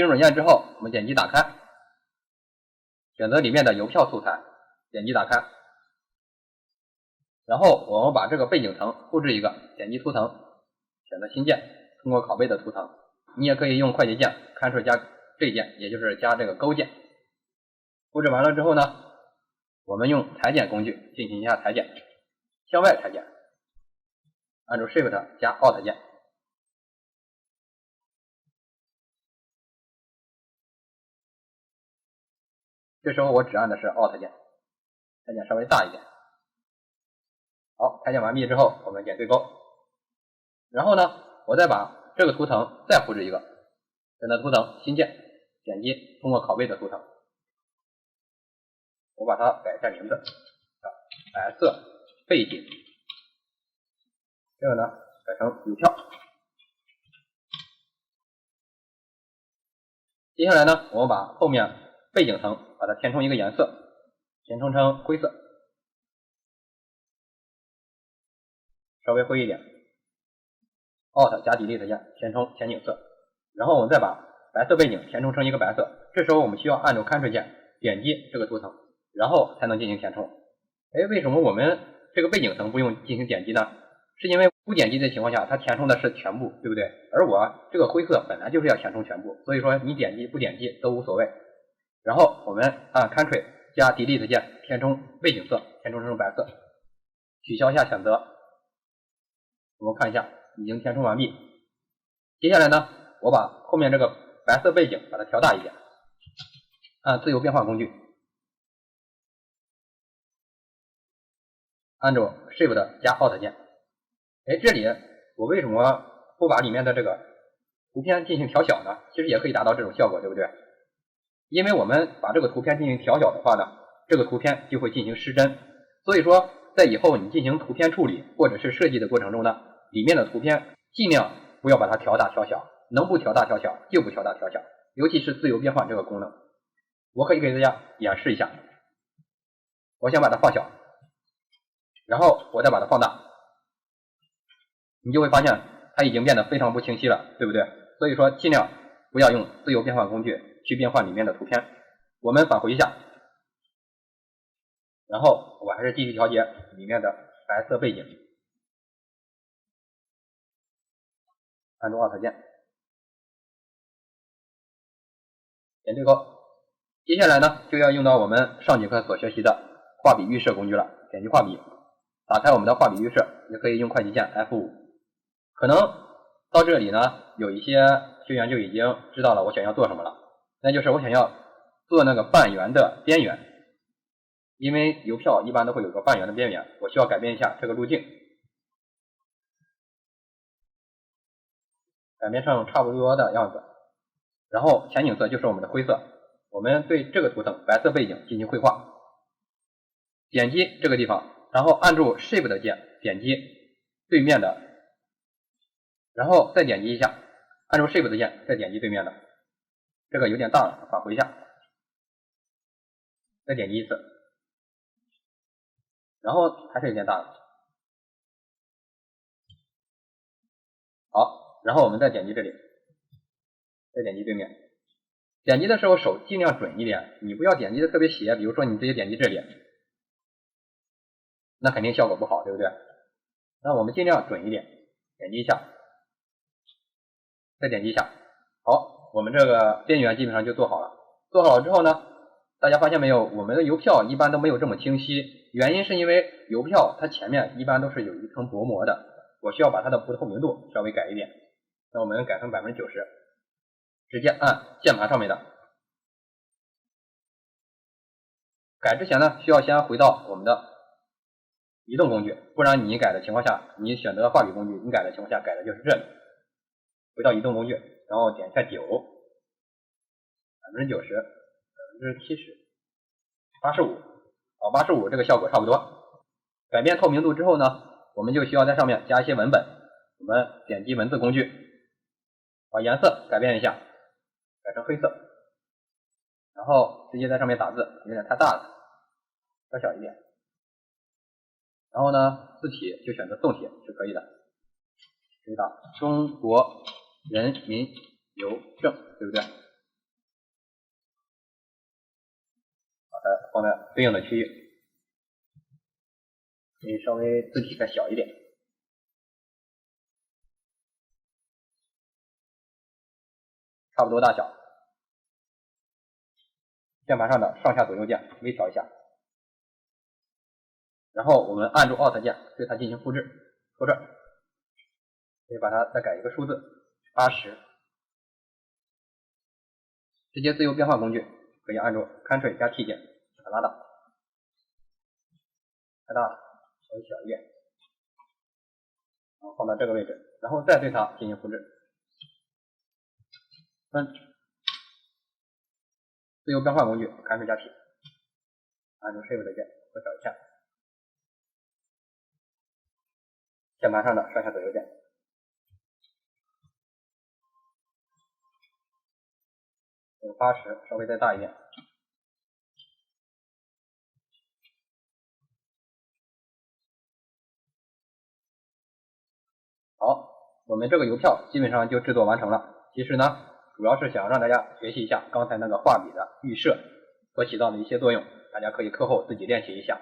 进入软件之后，我们点击打开，选择里面的邮票素材，点击打开，然后我们把这个背景层复制一个，点击图层，选择新建，通过拷贝的图层。你也可以用快捷键 Ctrl 加 J 键，也就是加这个勾键。复制完了之后呢，我们用裁剪工具进行一下裁剪，向外裁剪，按住 Shift 加 Alt 键。这时候我只按的是 Alt 键，裁剪稍微大一点。好，裁剪完毕之后，我们点对勾。然后呢，我再把这个图层再复制一个，选择图层新建，点击通过拷贝的图层，我把它改一下名字，白色背景，这个呢改成邮票。接下来呢，我们把后面背景层把它填充一个颜色，填充成灰色，稍微灰一点。Alt 加 Delete 键填充前景色，然后我们再把白色背景填充成一个白色。这时候我们需要按住 Ctrl 键点击这个图层，然后才能进行填充。为什么我们这个背景层不用进行点击呢？是因为不点击的情况下，它填充的是全部，对不对？而我这个灰色本来就是要填充全部，所以说你点击不点击都无所谓。然后我们按 Ctrl 加 Delete 键填充背景色，填充成白色，取消一下选择。我们看一下，已经填充完毕。接下来呢，我把后面这个白色背景把它调大一点，按自由变换工具，按住 Shift 加 Alt 键。这里我为什么不把里面的这个图片进行调小呢？其实也可以达到这种效果，对不对？因为我们把这个图片进行调小的话呢，这个图片就会进行失真。所以说，在以后你进行图片处理或者是设计的过程中呢，里面的图片尽量不要把它调大调小，能不调大调小就不调大调小，尤其是自由变换这个功能。我可以给大家演示一下。我想把它放小，然后我再把它放大，你就会发现它已经变得非常不清晰了，对不对？所以说尽量不要用自由变换工具去变换里面的图片。我们返回一下，然后我还是继续调节里面的白色背景，按住 Alt 键，点对勾。接下来呢，就要用到我们上节课所学习的画笔预设工具了。点击画笔，打开我们的画笔预设，也可以用快捷键 F5。可能到这里呢，有一些学员就已经知道了我想要做什么了，那就是我想要做那个半圆的边缘。因为邮票一般都会有个半圆的边缘，我需要改变一下这个路径，改变成差不多的样子。然后前景色就是我们的灰色，我们对这个图层白色背景进行绘画。点击这个地方，然后按住 Shift 键点击对面的，然后再点击一下，按住 Shift 键再点击对面的，这个有点大了，返回一下，再点击一次，然后还是有点大了。好，然后我们再点击这里，再点击对面。点击的时候手尽量准一点，你不要点击的特别斜，比如说你直接点击这里，那肯定效果不好，对不对？那我们尽量准一点，点击一下，再点击一下。好，我们这个边缘基本上就做好了。做好了之后呢，大家发现没有，我们的邮票一般都没有这么清晰，原因是因为邮票它前面一般都是有一层薄膜的，我需要把它的不透明度稍微改一点。那我们改成 90%， 直接按键盘上面的。改之前呢，需要先回到我们的移动工具，不然你改的情况下，你选择画笔工具，你改的情况下改的就是这里。回到移动工具，然后点一下9， 90%， 70%， 85， 好，85这个效果差不多。改变透明度之后呢，我们就需要在上面加一些文本。我们点击文字工具，把颜色改变一下，改成黑色，然后直接在上面打字，有点太大了，调小一点。然后呢，字体就选择宋体是可以的，可以打中国人民邮政，对不对？它放在对应的区域，可以稍微字体再小一点，差不多大小。键盘上的上下左右键微调一下，然后我们按住 Alt 键对它进行复制，拖拽，可以把它再改一个数字80。直接自由变换工具可以按住 Ctrl 加 T 键把它拉大，太大了，稍微小一点，然后放到这个位置，然后再对它进行复制。自由变换工具 Ctrl 加 T， 按住 Shift 键缩小一下。键盘上的上下左右键，用80稍微再大一点。好，我们这个邮票基本上就制作完成了。其实呢，主要是想让大家学习一下刚才那个画笔的预设所起到的一些作用，大家可以课后自己练习一下。